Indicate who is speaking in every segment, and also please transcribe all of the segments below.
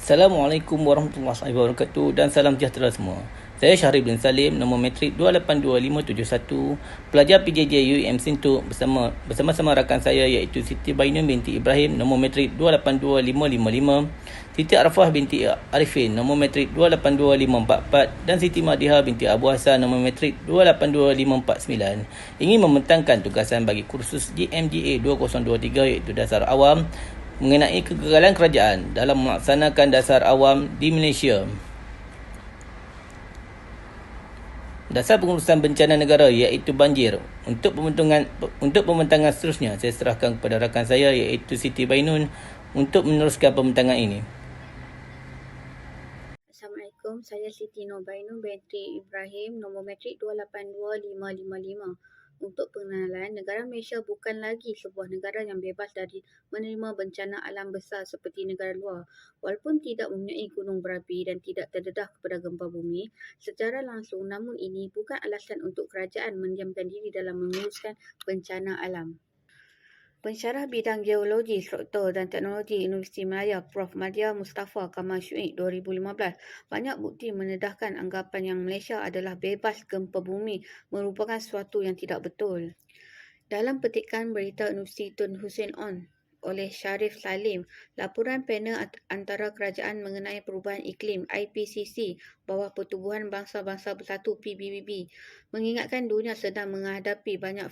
Speaker 1: Assalamualaikum warahmatullahi wabarakatuh dan salam sejahtera semua. Saya Syahril bin Salim, nombor matrik 282571, pelajar PJJ UiM Sintuk bersama-sama rakan saya iaitu Siti Bainun binti Ibrahim, nombor matrik 282555, Siti Arfah binti Arifin, nombor matrik 282544 dan Siti Madiha binti Abu Hassan, nombor matrik 282549 ingin membentangkan tugasan bagi kursus GMGA 2023 iaitu dasar awam mengenai kegagalan kerajaan dalam melaksanakan dasar awam di Malaysia. Dasar pengurusan bencana negara iaitu banjir. Untuk pembentangan seterusnya, saya serahkan kepada rakan saya iaitu Siti Bainun untuk meneruskan pembentangan ini.
Speaker 2: Assalamualaikum, saya Siti Bainun binti Ibrahim, nombor matrik 282555. Untuk pengenalan, negara Malaysia bukan lagi sebuah negara yang bebas dari menerima bencana alam besar seperti negara luar. Walaupun tidak mempunyai gunung berapi dan tidak terdedah kepada gempa bumi secara langsung, namun ini bukan alasan untuk kerajaan mendiamkan diri dalam menguruskan bencana alam. Pensyarah bidang geologi, struktur dan teknologi Universiti Malaya Prof. Madya Mustafa Kamal Syuib 2015 banyak bukti mendedahkan anggapan yang Malaysia adalah bebas gempa bumi merupakan sesuatu yang tidak betul. Dalam petikan berita Universiti Tun Hussein On oleh Sharif Salim, laporan panel antara kerajaan mengenai perubahan iklim IPCC bawah Pertubuhan Bangsa-Bangsa Bersatu PBB mengingatkan dunia sedang menghadapi banyak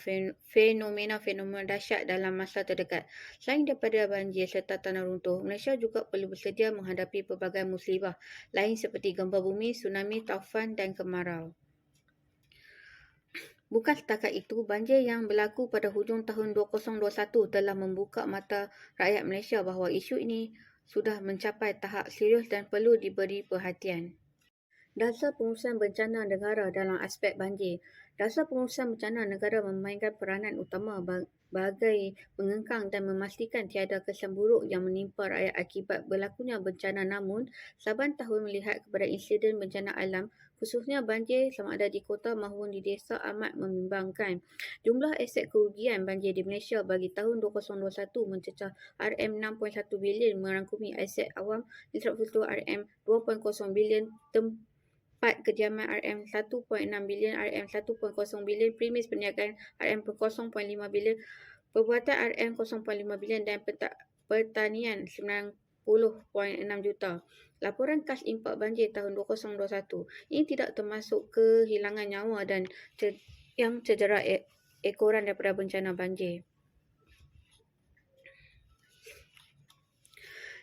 Speaker 2: fenomena-fenomena dahsyat dalam masa terdekat. Selain daripada banjir serta tanah runtuh, Malaysia juga perlu bersedia menghadapi pelbagai musibah lain seperti gempa bumi, tsunami, taufan dan kemarau. Bukan setakat itu, banjir yang berlaku pada hujung tahun 2021 telah membuka mata rakyat Malaysia bahawa isu ini sudah mencapai tahap serius dan perlu diberi perhatian. Dasar pengurusan bencana negara dalam aspek banjir. Dasar pengurusan bencana negara memainkan peranan utama bagai pengengkang dan memastikan tiada kesan buruk yang menimpa rakyat akibat berlakunya bencana. Namun, saban tahun melihat kepada insiden bencana alam, khususnya banjir sama ada di kota maupun di desa amat membimbangkan. Jumlah aset kerugian banjir di Malaysia bagi tahun 2021 mencecah RM6.1 bilion merangkumi aset awam infrastruktur RM2.0 bilion, tempat kediaman RM1.6 bilion, RM1.0 bilion, premis perniagaan RM0.5 bilion, perbuatan RM0.5 bilion dan pertanian 90.6 juta. Laporan kas impak banjir tahun 2021. Ini tidak termasuk kehilangan nyawa dan yang cedera ekoran daripada bencana banjir.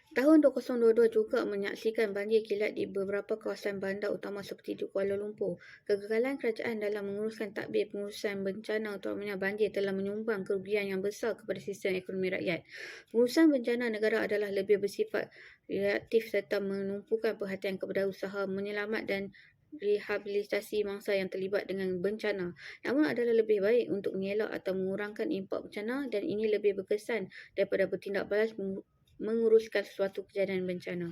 Speaker 2: Tahun 2022 juga menyaksikan banjir kilat di beberapa kawasan bandar utama seperti di Kuala Lumpur. Kegagalan kerajaan dalam menguruskan tadbir pengurusan bencana utamanya banjir telah menyumbang kerugian yang besar kepada sistem ekonomi rakyat. Pengurusan bencana negara adalah lebih bersifat reaktif serta menumpukan perhatian kepada usaha menyelamat dan rehabilitasi mangsa yang terlibat dengan bencana. Namun adalah lebih baik untuk mengelak atau mengurangkan impak bencana dan ini lebih berkesan daripada bertindak balas menguruskan suatu kejadian bencana.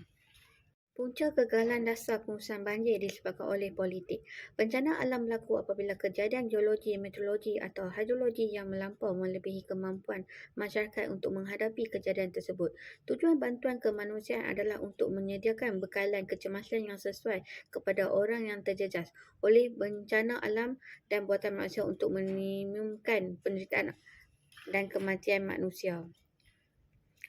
Speaker 2: Punca kegagalan dasar pengurusan banjir disebabkan oleh politik. Bencana alam berlaku apabila kejadian geologi, meteorologi atau hidrologi yang melampau melebihi kemampuan masyarakat untuk menghadapi kejadian tersebut. Tujuan bantuan kemanusiaan adalah untuk menyediakan bekalan kecemasan yang sesuai kepada orang yang terjejas oleh bencana alam dan buatan manusia untuk meminimumkan penderitaan dan kematian manusia.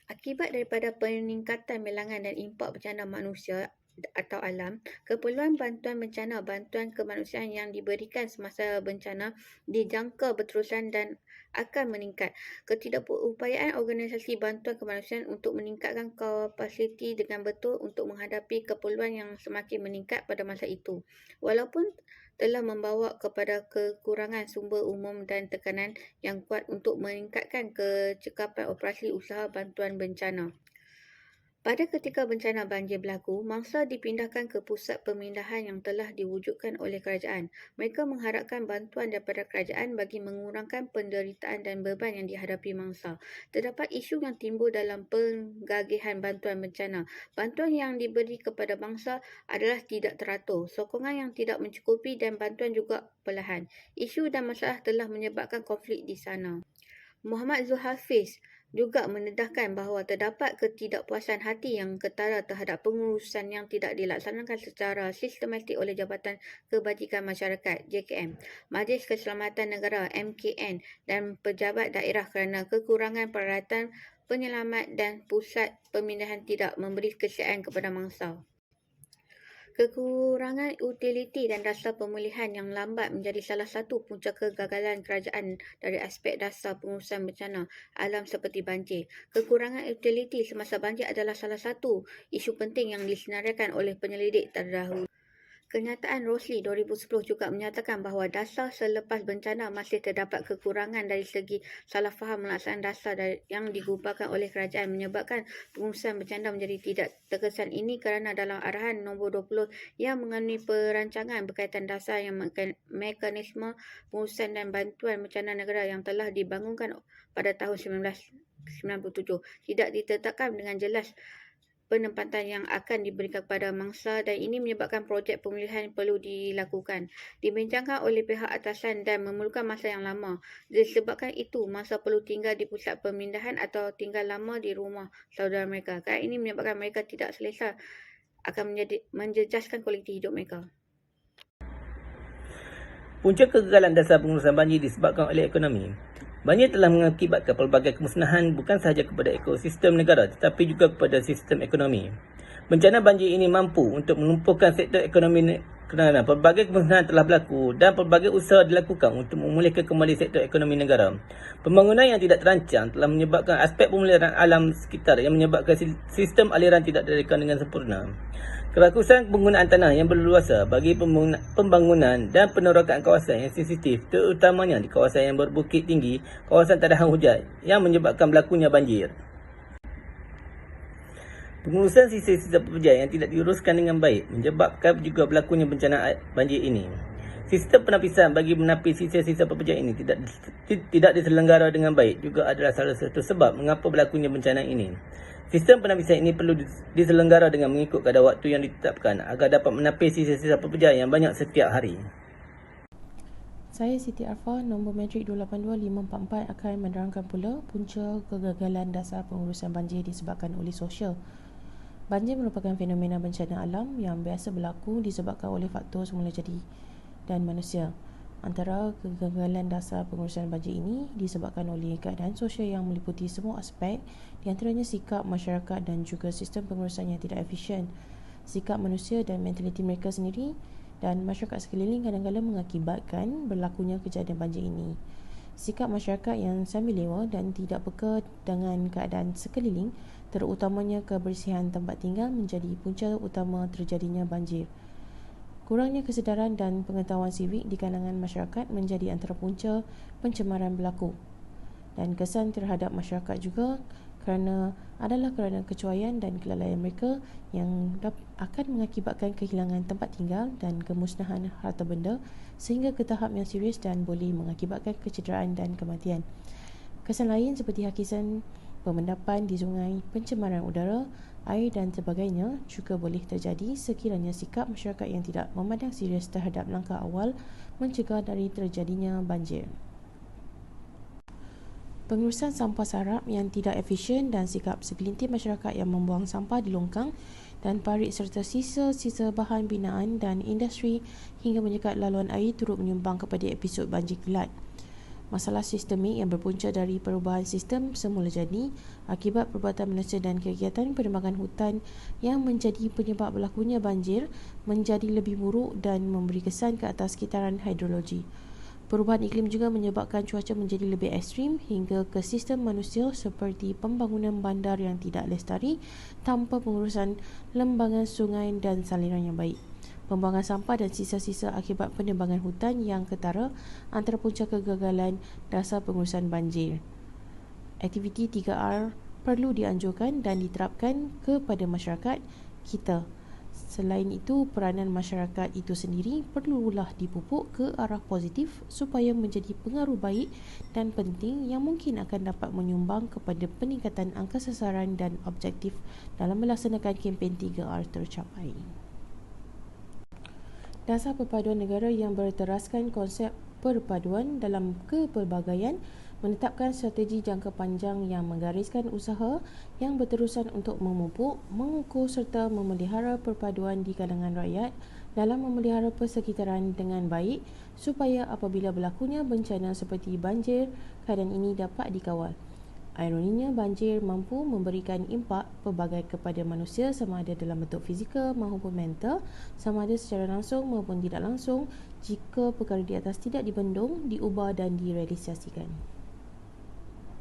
Speaker 2: Akibat daripada peningkatan bilangan dan impak bencana manusia atau alam, keperluan bantuan bencana, bantuan kemanusiaan yang diberikan semasa bencana dijangka berterusan dan akan meningkat. Ketidakupayaan organisasi bantuan kemanusiaan untuk meningkatkan kapasiti dengan betul untuk menghadapi keperluan yang semakin meningkat pada masa itu. Walaupun telah membawa kepada kekurangan sumber umum dan tekanan yang kuat untuk meningkatkan kecekapan operasi usaha bantuan bencana. Pada ketika bencana banjir berlaku, mangsa dipindahkan ke pusat pemindahan yang telah diwujudkan oleh kerajaan. Mereka mengharapkan bantuan daripada kerajaan bagi mengurangkan penderitaan dan beban yang dihadapi mangsa. Terdapat isu yang timbul dalam penggagihan bantuan bencana. Bantuan yang diberi kepada bangsa adalah tidak teratur, sokongan yang tidak mencukupi dan bantuan juga perlahan. Isu dan masalah telah menyebabkan konflik di sana. Muhammad Zul Hafiz juga mendedahkan bahawa terdapat ketidakpuasan hati yang ketara terhadap pengurusan yang tidak dilaksanakan secara sistematik oleh Jabatan Kebajikan Masyarakat JKM, Majlis Keselamatan Negara MKN dan pejabat daerah kerana kekurangan peralatan penyelamat dan pusat pemindahan tidak memberi kesihatan kepada mangsa. Kekurangan utiliti dan dasar pemulihan yang lambat menjadi salah satu punca kegagalan kerajaan dari aspek dasar pengurusan bencana alam seperti banjir. Kekurangan utiliti semasa banjir adalah salah satu isu penting yang disenaraikan oleh penyelidik terdahulu. Kenyataan Rosli 2010 juga menyatakan bahawa dasar selepas bencana masih terdapat kekurangan dari segi salah faham melaksanaan dasar yang digubarkan oleh kerajaan menyebabkan pengurusan bencana menjadi tidak terkesan. Ini kerana dalam arahan nombor 20 yang mengandungi perancangan berkaitan dasar yang mekanisme pengurusan dan bantuan bencana negara yang telah dibangunkan pada tahun 1997 tidak ditetapkan dengan jelas penempatan yang akan diberikan kepada mangsa dan ini menyebabkan projek pemulihan perlu dilakukan, dibincangkan oleh pihak atasan dan memerlukan masa yang lama. Disebabkan itu, mangsa perlu tinggal di pusat pemindahan atau tinggal lama di rumah saudara mereka. Kerana ini menyebabkan mereka tidak selesa akan menjejaskan kualiti hidup mereka.
Speaker 1: Punca kegagalan dasar pengurusan banjir disebabkan oleh ekonomi. Banjir telah mengakibatkan pelbagai kemusnahan bukan sahaja kepada ekosistem negara tetapi juga kepada sistem ekonomi. Bencana banjir ini mampu untuk melumpuhkan sektor ekonomi kerana pelbagai kemusnahan telah berlaku dan pelbagai usaha dilakukan untuk memulihkan kembali sektor ekonomi negara. Pembangunan yang tidak terancang telah menyebabkan aspek pemeliharaan alam sekitar yang menyebabkan sistem aliran tidak diraihkan dengan sempurna. Kerakusan penggunaan tanah yang berleluasa bagi pembangunan dan penerokan kawasan yang sensitif terutamanya di kawasan yang berbukit tinggi, kawasan tadahan hujan yang menyebabkan berlakunya banjir. Pengurusan sisa-sisa pekerja yang tidak diuruskan dengan baik menyebabkan juga berlakunya bencana banjir ini. Sistem penapisan bagi menapis sisa-sisa pekerja ini tidak diselenggara dengan baik juga adalah salah satu sebab mengapa berlakunya bencana ini. Sistem penapisan ini perlu diselenggara dengan mengikut kadar waktu yang ditetapkan agar dapat menapis sisa-sisa pekerja yang banyak setiap hari.
Speaker 3: Saya Siti Arfa, nombor metrik 282544 akan menerangkan pula punca kegagalan dasar pengurusan banjir disebabkan oleh sosial. Banjir merupakan fenomena bencana alam yang biasa berlaku disebabkan oleh faktor semula jadi dan manusia. Antara kegagalan dasar pengurusan banjir ini disebabkan oleh keadaan sosial yang meliputi semua aspek, di antaranya sikap masyarakat dan juga sistem pengurusan yang tidak efisien, sikap manusia dan mentaliti mereka sendiri dan masyarakat sekeliling kadang-kadang mengakibatkan berlakunya kejadian banjir ini. Sikap masyarakat yang sambil lewa dan tidak peka dengan keadaan sekeliling, terutamanya kebersihan tempat tinggal menjadi punca utama terjadinya banjir. Kurangnya kesedaran dan pengetahuan sivik di kalangan masyarakat menjadi antara punca pencemaran berlaku. Dan kesan terhadap masyarakat juga kerana kecuaian dan kelalaian mereka yang akan mengakibatkan kehilangan tempat tinggal dan kemusnahan harta benda sehingga ke tahap yang serius dan boleh mengakibatkan kecederaan dan kematian. Kesan lain seperti hakisan pemendapan di sungai, pencemaran udara, air dan sebagainya juga boleh terjadi sekiranya sikap masyarakat yang tidak memandang serius terhadap langkah awal mencegah dari terjadinya banjir. Pengurusan sampah sarap yang tidak efisien dan sikap segelintir masyarakat yang membuang sampah di longkang dan parit serta sisa-sisa bahan binaan dan industri hingga menyekat laluan air turut menyumbang kepada episod banjir kilat. Masalah sistemik yang berpunca dari perubahan sistem semula jadi akibat perbuatan manusia dan kegiatan penebangan hutan yang menjadi penyebab berlakunya banjir menjadi lebih buruk dan memberi kesan ke atas sekitaran hidrologi. Perubahan iklim juga menyebabkan cuaca menjadi lebih ekstrim hingga ke sistem manusia seperti pembangunan bandar yang tidak lestari tanpa pengurusan lembangan sungai dan saliran yang baik. Pembuangan sampah dan sisa-sisa akibat penebangan hutan yang ketara antara punca kegagalan dasar pengurusan banjir. Aktiviti 3R perlu dianjurkan dan diterapkan kepada masyarakat kita. Selain itu, peranan masyarakat itu sendiri perlulah dipupuk ke arah positif supaya menjadi pengaruh baik dan penting yang mungkin akan dapat menyumbang kepada peningkatan angka sasaran dan objektif dalam melaksanakan kempen 3R tercapai. Dasar perpaduan negara yang berteraskan konsep perpaduan dalam kepelbagaian menetapkan strategi jangka panjang yang menggariskan usaha yang berterusan untuk memupuk, mengukur serta memelihara perpaduan di kalangan rakyat dalam memelihara persekitaran dengan baik supaya apabila berlakunya bencana seperti banjir, keadaan ini dapat dikawal. Ironinya, banjir mampu memberikan impak pelbagai kepada manusia sama ada dalam bentuk fizikal maupun mental, sama ada secara langsung maupun tidak langsung jika perkara di atas tidak dibendung, diubah dan direalisasikan.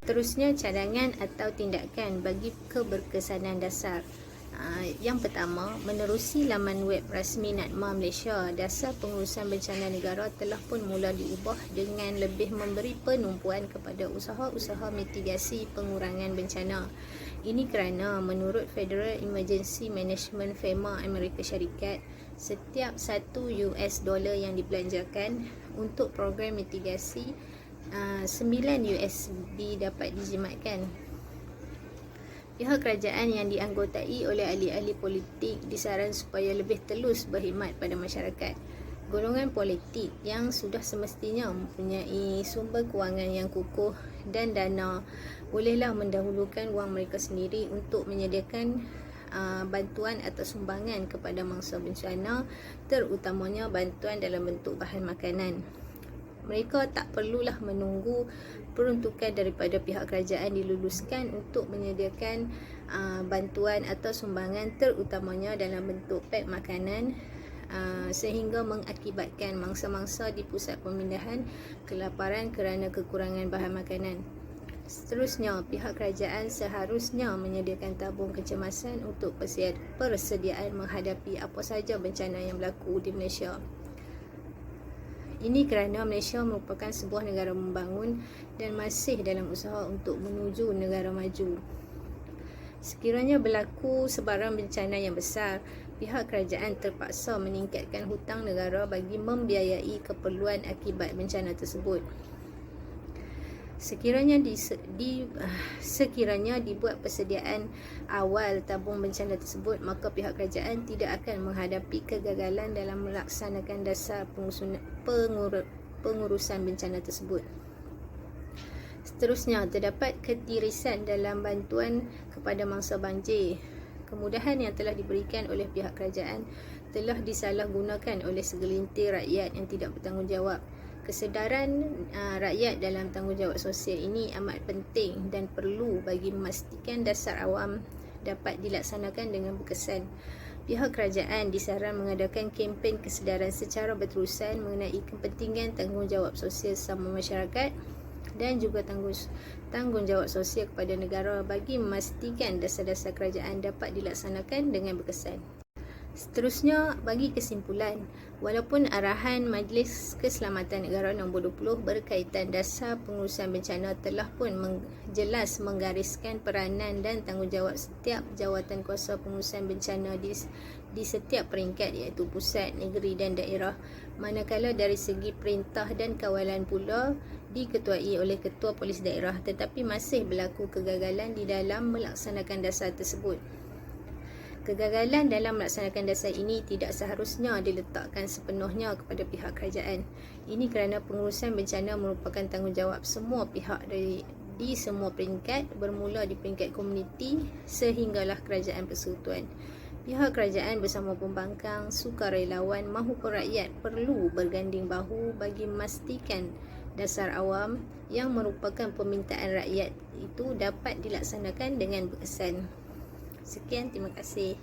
Speaker 2: Terusnya, cadangan atau tindakan bagi keberkesanan dasar. Yang pertama, menerusi laman web rasmi NADMA Malaysia, Dasar Pengurusan Bencana Negara telah pun mula diubah dengan lebih memberi penumpuan kepada usaha-usaha mitigasi pengurangan bencana. Ini kerana menurut Federal Emergency Management FEMA Amerika Syarikat, setiap $1 yang dibelanjakan untuk program mitigasi, 9 USD dapat dijimatkan. Pihak kerajaan yang dianggotai oleh ahli-ahli politik disaran supaya lebih telus berkhidmat pada masyarakat. Golongan politik yang sudah semestinya mempunyai sumber kewangan yang kukuh dan dana bolehlah mendahulukan wang mereka sendiri untuk menyediakan bantuan atau sumbangan kepada mangsa bencana, terutamanya bantuan dalam bentuk bahan makanan. Mereka tak perlulah menunggu peruntukan daripada pihak kerajaan diluluskan untuk menyediakan bantuan atau sumbangan, terutamanya dalam bentuk pek makanan, sehingga mengakibatkan mangsa-mangsa di pusat pemindahan kelaparan kerana kekurangan bahan makanan. Seterusnya, pihak kerajaan seharusnya menyediakan tabung kecemasan untuk persediaan menghadapi apa sahaja bencana yang berlaku di Malaysia. Ini kerana Malaysia merupakan sebuah negara membangun dan masih dalam usaha untuk menuju negara maju. Sekiranya berlaku sebarang bencana yang besar, pihak kerajaan terpaksa meningkatkan hutang negara bagi membiayai keperluan akibat bencana tersebut. Sekiranya dibuat persediaan awal tabung bencana tersebut, maka pihak kerajaan tidak akan menghadapi kegagalan dalam melaksanakan dasar pengurusan bencana tersebut. Seterusnya, terdapat ketirisan dalam bantuan kepada mangsa banjir. Kemudahan yang telah diberikan oleh pihak kerajaan telah disalahgunakan oleh segelintir rakyat yang tidak bertanggungjawab. Kesedaran rakyat dalam tanggungjawab sosial ini amat penting dan perlu bagi memastikan dasar awam dapat dilaksanakan dengan berkesan. Pihak kerajaan disaran mengadakan kempen kesedaran secara berterusan mengenai kepentingan tanggungjawab sosial sama masyarakat dan juga tanggungjawab sosial kepada negara bagi memastikan dasar-dasar kerajaan dapat dilaksanakan dengan berkesan. Seterusnya, bagi kesimpulan, walaupun arahan Majlis Keselamatan Negara nombor 20 berkaitan dasar pengurusan bencana telah pun jelas menggariskan peranan dan tanggungjawab setiap jawatan kuasa pengurusan bencana di setiap peringkat iaitu pusat, negeri dan daerah, manakala dari segi perintah dan kawalan pula diketuai oleh Ketua Polis Daerah, tetapi masih berlaku kegagalan di dalam melaksanakan dasar tersebut. Kegagalan dalam melaksanakan dasar ini tidak seharusnya diletakkan sepenuhnya kepada pihak kerajaan. Ini kerana pengurusan bencana merupakan tanggungjawab semua pihak di semua peringkat, bermula di peringkat komuniti sehinggalah kerajaan persekutuan. Pihak kerajaan bersama pembangkang, sukarelawan maupun rakyat perlu berganding bahu bagi memastikan dasar awam yang merupakan permintaan rakyat itu dapat dilaksanakan dengan berkesan. Sekian, terima kasih.